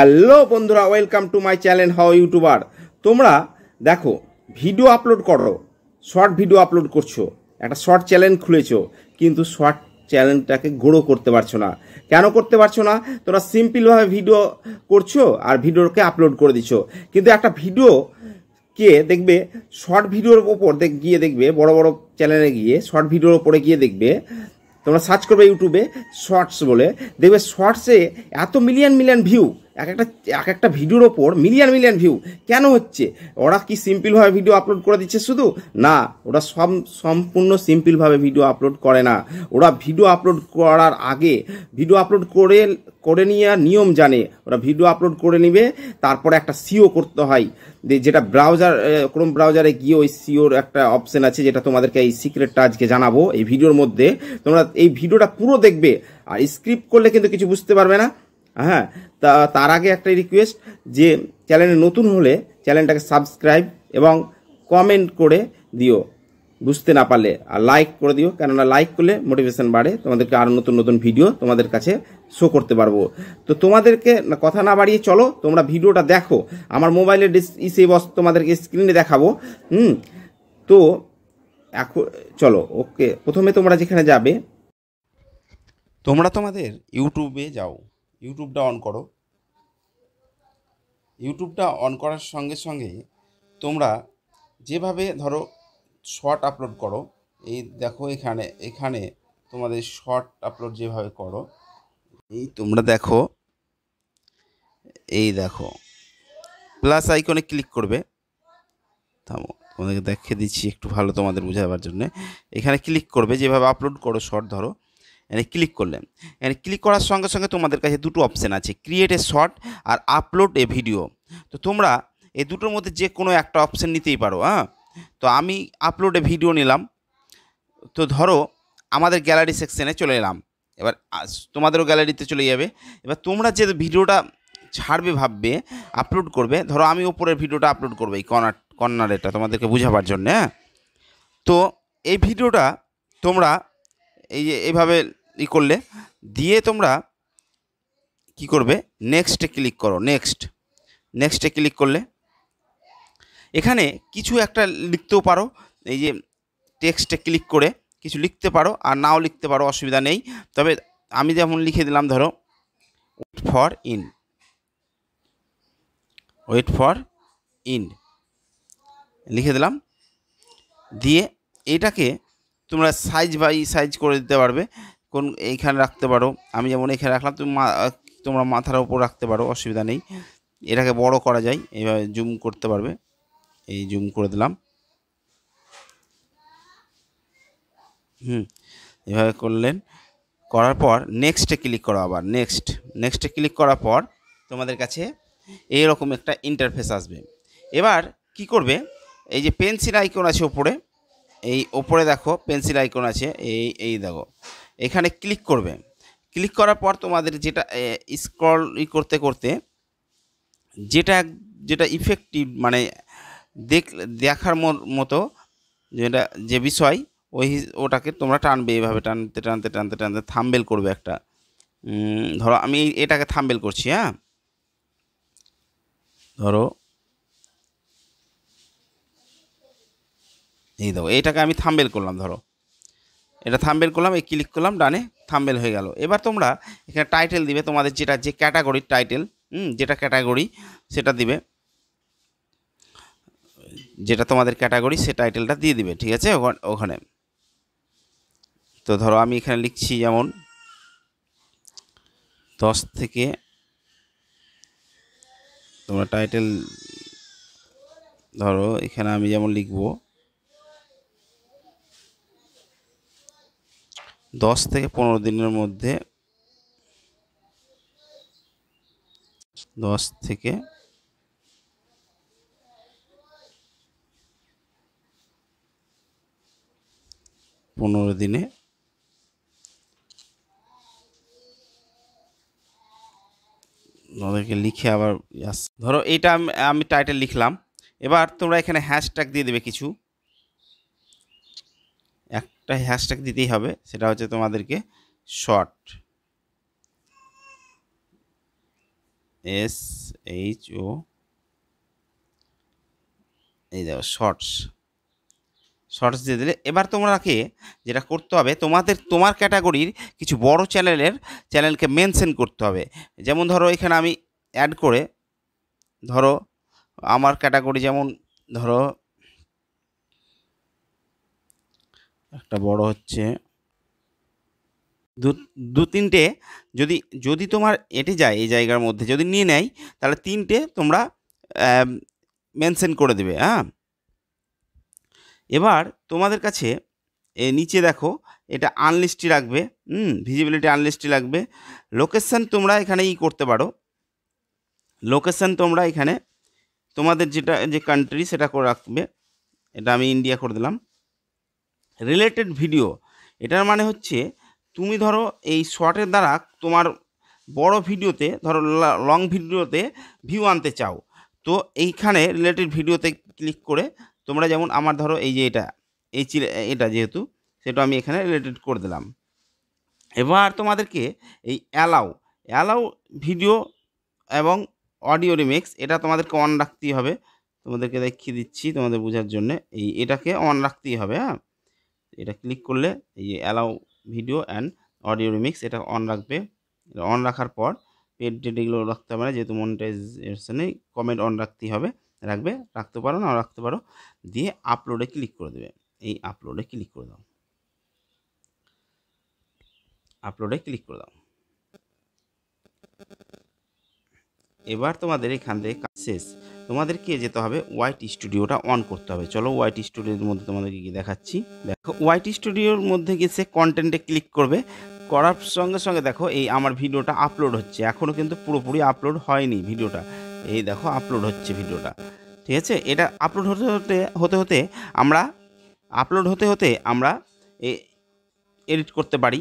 Hello বন্ধুরা, welcome to my channel how YouTuber. তোমরা দেখো, ভিডিও আপলোড করো, শর্ট ভিডিও আপলোড করছো, একটা শর্ট চ্যানেল খুলেছো, কিন্তু শর্ট চ্যানেলটাকে গ্রো করতে পারছো না। কেন করতে পারছো না? তোমরা সিম্পলভাবে ভিডিও করছো আর ভিডিওকে আপলোড করে দিচ্ছ, কিন্তু একটা ভিডিও কে দেখবে শর্ট ভিডিওর ওপর গিয়ে দেখবে, বড় বড় চ্যানেলে গিয়ে শর্ট ভিডিওর ওপরে গিয়ে দেখবে, তোমরা সার্চ করবে ইউটিউবে শর্টস বলে, দেখবে শর্টসে এত মিলিয়ন মিলিয়ন ভিউ, এক একটা ভিডিওর ওপর মিলিয়ন মিলিয়ন ভিউ। কেন হচ্ছে? ওরা কি সিম্পলভাবে ভিডিও আপলোড করে দিচ্ছে শুধু? না, ওরা সম্পূর্ণ সিম্পলভাবে ভিডিও আপলোড করে না। ওরা ভিডিও আপলোড করার আগে ভিডিও আপলোড করে নিয়ে নিয়ম জানে। ওরা ভিডিও আপলোড করে নিবে, তারপরে একটা সিও করতে হয়, যেটা ব্রাউজার, ক্রোম ব্রাউজারে গিয়ে ওই সিওর একটা অপশন আছে, যেটা তোমাদেরকে এই সিক্রেটটা আজকে জানাবো এই ভিডিওর মধ্যে। তোমরা এই ভিডিওটা পুরো দেখবে, আর স্ক্রিপ্ট করলে কিন্তু কিছু বুঝতে পারবে না। হ্যাঁ, তার আগে একটা রিকোয়েস্ট, যে চ্যানেলে নতুন হলে চ্যানেলটাকে সাবস্ক্রাইব এবং কমেন্ট করে দিও বুঝতে না পারলে, আর লাইক করে দিও, কেননা লাইক করলে মোটিভেশন বাড়ে, তোমাদেরকে আরও নতুন নতুন ভিডিও তোমাদের কাছে শো করতে পারবো। তো তোমাদেরকে কথা না বাড়িয়ে চলো তোমরা ভিডিওটা দেখো। আমার মোবাইলের তোমাদেরকে স্ক্রিনে দেখাবো। তো এখন চলো, ওকে। প্রথমে তোমরা যেখানে যাবে, তোমরা তোমাদের ইউটিউবে যাও, ইউটিউবটা অন করো। ইউটিউবটা অন করার সঙ্গে সঙ্গে তোমরা যেভাবে ধরো শর্ট আপলোড করো, এই দেখো এখানে এখানে তোমাদের শর্ট আপলোড যেভাবে করো, এই তোমরা দেখো, এই দেখো প্লাস আইকনে ক্লিক করবে। থামো, তোমাদেরকে দেখিয়ে দিচ্ছি একটু ভালো তোমাদের বোঝাবার জন্য। এখানে ক্লিক করবে, যেভাবে আপলোড করো শর্ট, ধরো এখানে ক্লিক করলেন। এখানে ক্লিক করার সঙ্গে সঙ্গে তোমাদের কাছে দুটো অপশান আছে, ক্রিয়েট এ শর্ট আর আপলোড এ ভিডিও। তো তোমরা এই দুটোর মধ্যে যে কোনো একটা অপশান নিতেই পারো। তো আমি আপলোড এ ভিডিও নিলাম। তো ধরো আমাদের গ্যালারি সেকশনে চলে এলাম, এবার তোমাদেরও গ্যালারিতে চলে যাবে। এবার তোমরা যে ভিডিওটা ছাড়বে, ভাববে আপলোড করবে, ধরো আমি ওপরের ভিডিওটা আপলোড করবো, এই কর্নারেরটা তোমাদেরকে বোঝাবার জন্য। তো এই ভিডিওটা তোমরা এই যে এইভাবে করলে দিয়ে তোমরা কি করবে, নেক্সটে ক্লিক করো। নেক্সটে ক্লিক করলে এখানে কিছু একটা লিখতেও পারো, এই যে টেক্সটে ক্লিক করে কিছু লিখতে পারো, আর নাও লিখতে পারো, অসুবিধা নেই। তবে আমি যেমন লিখে দিলাম, ধরো ওয়েট ফর ইন লিখে দিলাম। দিয়ে এটাকে তোমরা সাইজ বাই সাইজ করে দিতে পারবে, এইখানে রাখতে পারো। আমি যেমন এখানে রাখলাম, তোমরা মাথার উপর রাখতে পারো, অসুবিধা নেই। এটাকে বড় করা যায়, এইভাবে জুম করতে পারবে, এই জুম করে দিলাম। এভাবে করলেন, করার পর নেক্সটে ক্লিক করো। আবার নেক্সটে ক্লিক করার পর তোমাদের কাছে এইরকম একটা ইন্টারফেস আসবে। এবার কি করবে, এই যে পেন্সিল আইকন আছে ওপরে, এই ওপরে দেখো পেন্সিল আইকন আছে, এই দেখো, এখানে ক্লিক করবে। ক্লিক করার পর তোমাদের যেটা স্ক্রল করতে করতে যেটা ইফেক্টিভ, মানে দেখার মতো যেটা যে বিষয়, ওটাকে তোমরা টানবে, এইভাবে টানতে টানতে টানতে টানতে থাম্বনেল করবে একটা। ধরো আমি এটাকে থাম্বনেল করছি। ধরো এই দেখো, এইটাকে আমি থাম্বনেল করলাম, ধরো এটা থাম্বনেল করলাম, এই ক্লিক করলাম, ডানে থাম্বনেল হয়ে গেল। এবার তোমরা এখানে টাইটেল দিবে, তোমাদের যে ক্যাটাগরির টাইটেল, যেটা ক্যাটাগরি সেটা দিবে, যেটা তোমাদের ক্যাটাগরি সে টাইটেলটা দিয়ে দিবে, ঠিক আছে ওখানে। তো ধরো আমি এখানে লিখছি, যেমন 10 থেকে, তোমরা টাইটেল ধরো এখানে আমি যেমন লিখব 10 থেকে 15 দিনের মধ্যে, 10 থেকে 15 দিনে ওদেরকে লিখে আবার ধরো এইটা আমি টাইটেল লিখলাম। এবার তোমরা এখানে হ্যাশট্যাগ দিয়ে দেবে, কিছু একটা হ্যাশট্যাগ দিতেই হবে, সেটা হচ্ছে তোমাদেরকে শর্ট। SHO, এই দেখো শর্টস দিয়ে দিলে এবার তোমাকে যেটা করতে হবে তোমার ক্যাটাগরির কিছু বড় চ্যানেলকে মেনশন করতে হবে। যেমন ধরো এখানে আমি অ্যাড করে ধরো আমার ক্যাটাগরি, যেমন ধরো একটা বড় হচ্ছে দু তিনটে, যদি তোমার এটি যায় এই জায়গার মধ্যে যদি নিয়ে নেয় তাহলে 3টে তোমরা মেনশন করে দেবে। হ্যাঁ, এবার তোমাদের কাছে নিচে দেখো এটা আনলিস্টে রাখবে, ভিজিবিলিটি আনলিস্টে রাখবে। লোকেশন তোমরা এখানে করতে পারো, লোকেশন তোমরা এখানে তোমাদের যে কান্ট্রি সেটা করে রাখবে। এটা আমি ইন্ডিয়া করে দিলাম। রিলেটেড ভিডিও, এটার মানে হচ্ছে তুমি ধরো এই শর্টের দ্বারা তোমার বড় ভিডিওতে, ধরো লং ভিডিওতে ভিউ আনতে চাও, তো এইখানে রিলেটেড ভিডিওতে ক্লিক করে তোমরা, যেমন আমার ধরো এই যে এটা যেহেতু সেটা আমি এখানে রিলেটেড করে দিলাম। এবার তোমাদেরকে এই অ্যালাউ ভিডিও এবং অডিও রিমিক্স এটা তোমাদেরকে অন রাখতেই হবে। তোমাদেরকে দেখিয়ে দিচ্ছি তোমাদের বোঝার জন্য, এটাকে অন রাখতেই হবে। হ্যাঁ, এটা ক্লিক করলে এই যে allow video and audio remix এটা অন রাখবে। এটা অন রাখার পর পেড এগুলো রাখতে হবে না, যেহেতু মনিটাইজেশনে কমেন্ট অন রাখতেই হবে, রাখতে পারো না রাখতে পারো। দিয়ে আপলোডে ক্লিক করে দেবে, এই আপলোডে ক্লিক করে দাও, আপলোডে ক্লিক করে দাও। এবার তোমাদের এখান থেকে কাজ শেষ, তোমাদেরকে যেতে হবে ওয়াইট স্টুডিওটা অন করতে হবে। চলো ওয়াইট স্টুডিওর মধ্যে তোমাদেরকে গিয়ে দেখাচ্ছি। দেখো ওয়াইট স্টুডিওর মধ্যে গেছে কন্টেন্টে ক্লিক করবে, করার সঙ্গে সঙ্গে দেখো এই আমার ভিডিওটা আপলোড হচ্ছে, এখনও কিন্তু পুরোপুরি আপলোড হয়নি ভিডিওটা। এই দেখো আপলোড হচ্ছে ভিডিওটা, ঠিক আছে। এটা আপলোড হতে আমরা এডিট করতে পারি।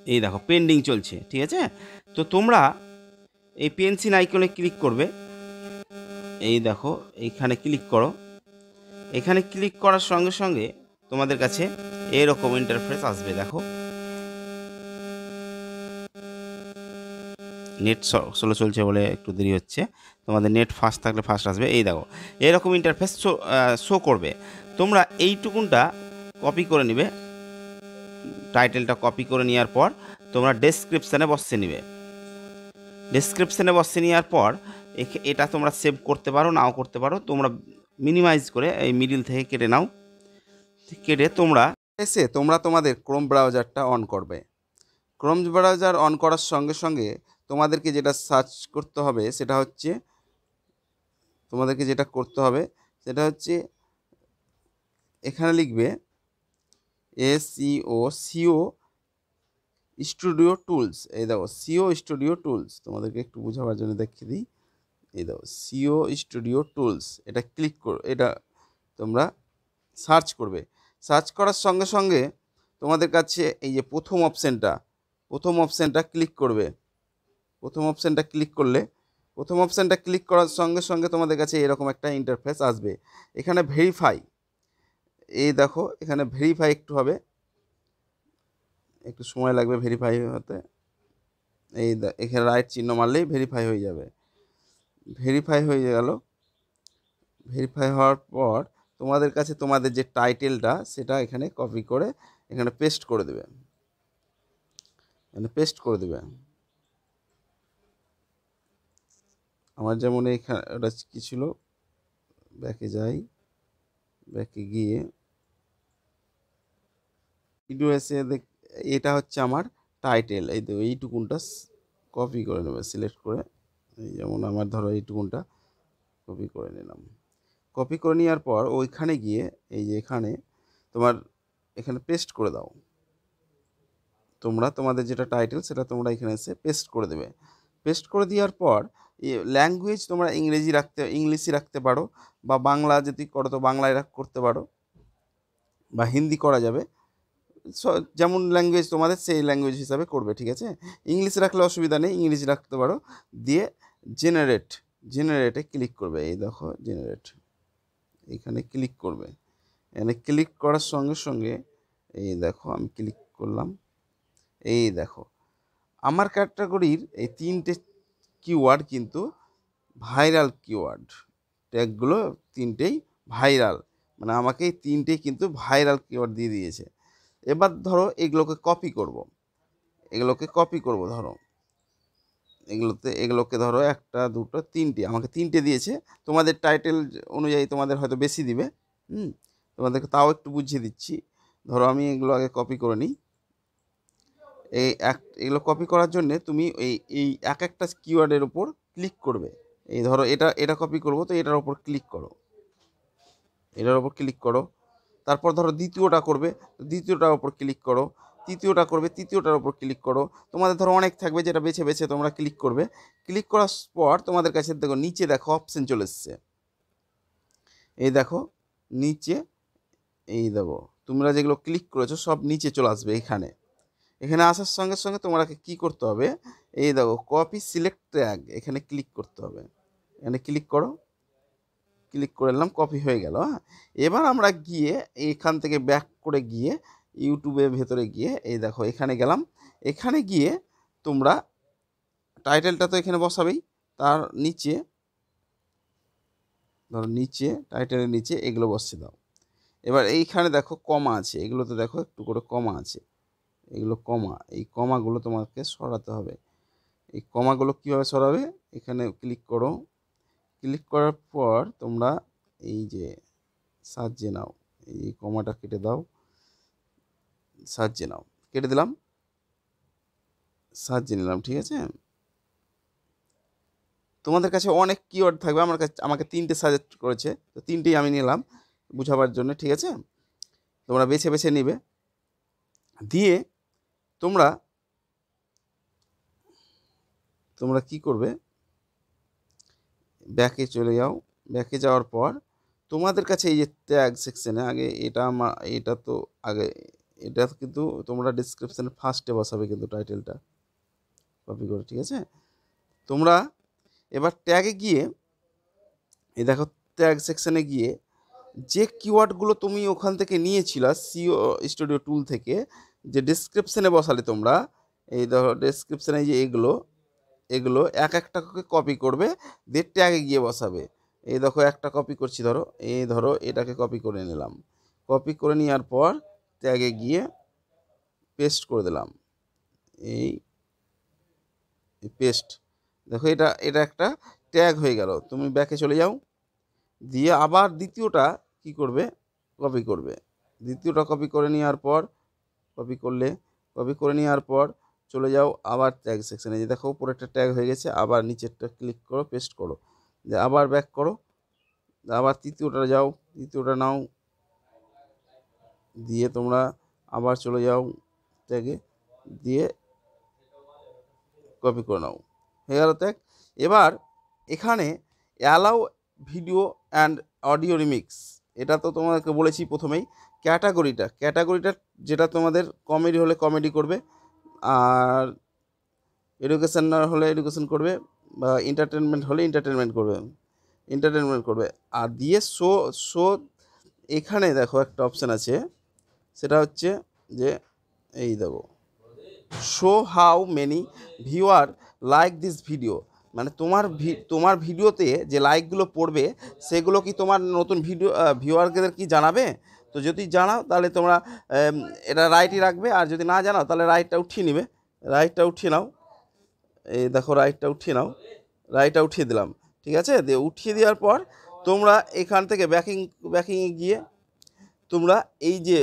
এই দেখো পেন্ডিং চলছে, ঠিক আছে। তো তোমরা এই পেন্সিল আইকনে ক্লিক করবে, এই দেখো এইখানে ক্লিক করো। এখানে ক্লিক করার সঙ্গে সঙ্গে তোমাদের কাছে এরকম ইন্টারফেস আসবে। দেখো নেট স্লো চলছে বলে একটু দেরি হচ্ছে, তোমাদের নেট ফাস্ট থাকলে ফাস্ট আসবে। এই দেখো এরকম ইন্টারফেস শো করবে। তোমরা এইটুকুনটা কপি করে নিবে, টাইটেলটা কপি করে নেওয়ার পর তোমরা ডেসক্রিপশানে বসিয়ে নিবে। ডেসক্রিপশানে বসিয়ে নেওয়ার পর এটা তোমরা সেভ করতে পারো, নাও করতে পারো। তোমরা মিনিমাইজ করে এই মিডিল থেকে কেটে নাও, কেটে তোমরা তোমাদের ক্রোম ব্রাউজারটা অন করবে। ক্রোম ব্রাউজার অন করার সঙ্গে সঙ্গে তোমাদেরকে যেটা সার্চ করতে হবে সেটা হচ্ছে এখানে লিখবে সিও স্টুডিও টুলস। এই দেখো সিও স্টুডিও টুলস, তোমাদেরকে একটু বোঝাবার জন্য দেখিয়ে দিই। এই দেখো সিও স্টুডিও টুলস, এটা ক্লিক করো, এটা তোমরা সার্চ করবে। সার্চ করার সঙ্গে সঙ্গে তোমাদের কাছে এই যে প্রথম অপশানটা ক্লিক করবে। প্রথম অপশানটা ক্লিক করার সঙ্গে সঙ্গে তোমাদের কাছে এরকম একটা ইন্টারফেস আসবে। এখানে ভেরিফাই, এই দেখো এখানে ভেরিফাই একটু হবে, একটু সময় লাগবে ভেরিফাই হতে। এখানে রাইট চিহ্ন মারলেই ভেরিফাই হয়ে যাবে। ভেরিফাই হয়ে গেল। ভেরিফাই হওয়ার পর তোমাদের কাছে তোমাদের যে টাইটেলটা সেটা এখানে কপি করে এখানে পেস্ট করে দেবে। আমার যেমন এইখানে ওটা কী ছিল, ব্যাকে গিয়ে ভিডিও এসে এটা হচ্ছে আমার টাইটেল। এই তো এইটুকুনটা কপি করে নেবে, সিলেক্ট করে, এই যেমন আমার ধরো এইটুকুনটা কপি করে নিলাম। কপি করে নেওয়ার পর ওইখানে গিয়ে এই যে এখানে পেস্ট করে দাও। তোমাদের যেটা টাইটেল সেটা তোমরা এখানে এসে পেস্ট করে দেবে। পেস্ট করে দেওয়ার পর ল্যাঙ্গুয়েজ তোমরা ইংলিশই রাখতে পারো, বা বাংলা যদি করো তো বাংলায় করতে পারো, বা হিন্দি করা যাবে। যেমন ল্যাঙ্গুয়েজ তোমাদের সেই ল্যাঙ্গুয়েজ হিসাবে করবে, ঠিক আছে। ইংলিশ রাখলে অসুবিধা নেই, ইংলিশ রাখতে পারো। দিয়ে জেনারেটে ক্লিক করবে। এই দেখো জেনারেট, এখানে ক্লিক করবে। এখানে ক্লিক করার সঙ্গে সঙ্গে এই দেখো আমি ক্লিক করলাম। এই দেখো আমার ক্যাটাগরির এই কিওয়ার্ড কিন্তু ভাইরাল কিওয়ার্ড, ট্যাগগুলো তিনটেই ভাইরাল, মানে আমাকে এই তিনটেই কিন্তু ভাইরাল কিওয়ার্ড দিয়ে দিয়েছে। এবার ধরো এগুলোকে কপি করব, ধরো এগুলোকে ধরো একটা দুটো তিনটে, আমাকে তিনটে দিয়েছে, তোমাদের টাইটেল অনুযায়ী তোমাদের হয়তো বেশি দিবে। তোমাদেরকে তাও একটু বুঝিয়ে দিচ্ছি। ধরো আমি এগুলো আগে কপি করে নিই। এগুলো কপি করার জন্যে তুমি এই এক একটা কিওয়ার্ডের উপর ক্লিক করবে। এই ধরো এটা কপি করবো, তো এটার উপর ক্লিক করো, তারপর ধরো দ্বিতীয়টা করবে, দ্বিতীয়টার উপর ক্লিক করো, তৃতীয়টা করবে, তৃতীয়টার উপর ক্লিক করো। তোমাদের ধরো অনেক থাকবে, যেটা বেছে বেছে তোমরা ক্লিক করবে। ক্লিক করার পর তোমাদের কাছে দেখো নিচে দেখো অপশন চলে এসছে, এই দেখো নিচে, এই দেখো তোমরা যেগুলো ক্লিক করেছো সব নিচে চলে আসবে। এখানে আসার সঙ্গে সঙ্গে তোমাকে কি করতে হবে, এই দেখো কপি সিলেক্ট ট্যাগ, এখানে ক্লিক করতে হবে। এখানে ক্লিক করে নিলাম, কপি হয়ে গেল। এবার আমরা গিয়ে এখান থেকে ব্যাক করে গিয়ে ইউটিউবের ভেতরে গিয়ে এই দেখো এখানে গেলাম। এখানে গিয়ে তোমরা টাইটেলটা তো এখানে বসাবেই, তার নিচে ধরো টাইটেলের নিচে এগুলো বসিয়ে দাও। এবার এইখানে দেখো কমা আছে, এগুলোতে দেখো একটু করে কমা আছে, এগুলো কমা, এই কমাগুলো তোমাকে সরাতে হবে। এই কমাগুলো কীভাবে সরাবে, এখানে ক্লিক করো, ক্লিক করার পর তোমরা এই যে সাজিয়ে নাও, এই কমাটা কেটে দাও, সাজিয়ে নাও, কেটে দিলাম, সাজিয়ে নিলাম। ঠিক আছে, তোমাদের কাছে অনেক কিওয়ার্ড থাকবে, আমাকে তিনটে সাজেস্ট করেছে, তো তিনটেই আমি নিলাম বুঝাবার জন্য। ঠিক আছে, তোমরা বেছে বেছে নিবে, দিয়ে তোমরা কি করবে, ব্যাকে চলে যাও। ব্যাকে যাওয়ার পর তোমাদের কাছে এই যে ট্যাগ সেকশনে আগে এটা কিন্তু তোমরা ডিসক্রিপশানে ফার্স্টে বসাবে কিন্তু টাইটেলটা কপি করে। ঠিক আছে, তোমরা এবার ট্যাগে গিয়ে এই দেখো ট্যাগ সেকশনে গিয়ে যে কিওয়ার্ডগুলো তুমি ওখান থেকে নিয়েছিলা সিও স্টুডিও টুল থেকে, যে ডিসক্রিপশানে বসালে তোমরা, এই ধরো ডিসক্রিপশানে যে এগুলো এক একটা করে কপি করবে, দিয়ে ট্যাগে গিয়ে বসাবে। এই দেখো একটা কপি করছি, ধরো এটাকে কপি করে নিলাম, কপি করে নেওয়ার পর ট্যাগে গিয়ে পেস্ট করে দিলাম, এই পেস্ট। দেখো এটা একটা ট্যাগ হয়ে গেল। তুমি ব্যাকে চলে যাও, দিয়ে আবার দ্বিতীয়টা কি করবে, কপি করবে। দ্বিতীয়টা কপি করে নেওয়ার পর কপি করে নেওয়ার পর চলে যাও আবার ট্যাগ সেকশানে, যে দেখো উপরে একটা ট্যাগ হয়ে গেছে, আবার নিচেরটা ক্লিক করো, পেস্ট করো, যে আবার ব্যাক করো, আবার তৃতীয়টা যাও, তৃতীয়টা নাও, দিয়ে তোমরা আবার চলে যাও ট্যাগে, দিয়ে কপি করে নাও, হয়ে গেল ট্যাগ। এবার এখানে allow video and audio remix, এটা তো তোমাদেরকে বলেছি প্রথমেই। ক্যাটাগরিটা যেটা তোমাদের কমেডি হলে কমেডি করবে, আর এডুকেশন হলে এডুকেশন করবে, বা এন্টারটেনমেন্ট হলে এন্টারটেনমেন্ট করবে। আর দিয়ে শো এখানে দেখো একটা অপশান আছে, সেটা হচ্ছে যে এই দেখো show how many viewer like this video, মানে তোমার ভিডিওতে যে লাইকগুলো পড়বে সেগুলো কি তোমার নতুন ভিউয়ারদের কি জানাবে? তো যদি জানাও তাহলে তোমরা এটা রাইটই রাখবে, আর যদি না জানাও তাহলে রাইটটা উঠিয়ে নিবে। রাইটটা উঠিয়ে নাও, এই দেখো রাইটটা উঠিয়ে দিলাম। ঠিক আছে, দিয়ে উঠিয়ে দেওয়ার পর তোমরা এখান থেকে ব্যাকিংয়ে গিয়ে তোমরা এই যে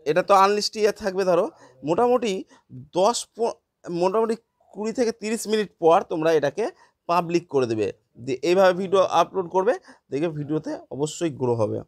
এটা তো আনলিস্টেড থাকবে, ধরো মোটামুটি 20 থেকে 30 মিনিট পর তোমরা এটাকে পাবলিক করে দেবে, দিয়ে এইভাবে ভিডিও আপলোড করবে, দেখবে ভিডিওতে অবশ্যই গ্রো হবে।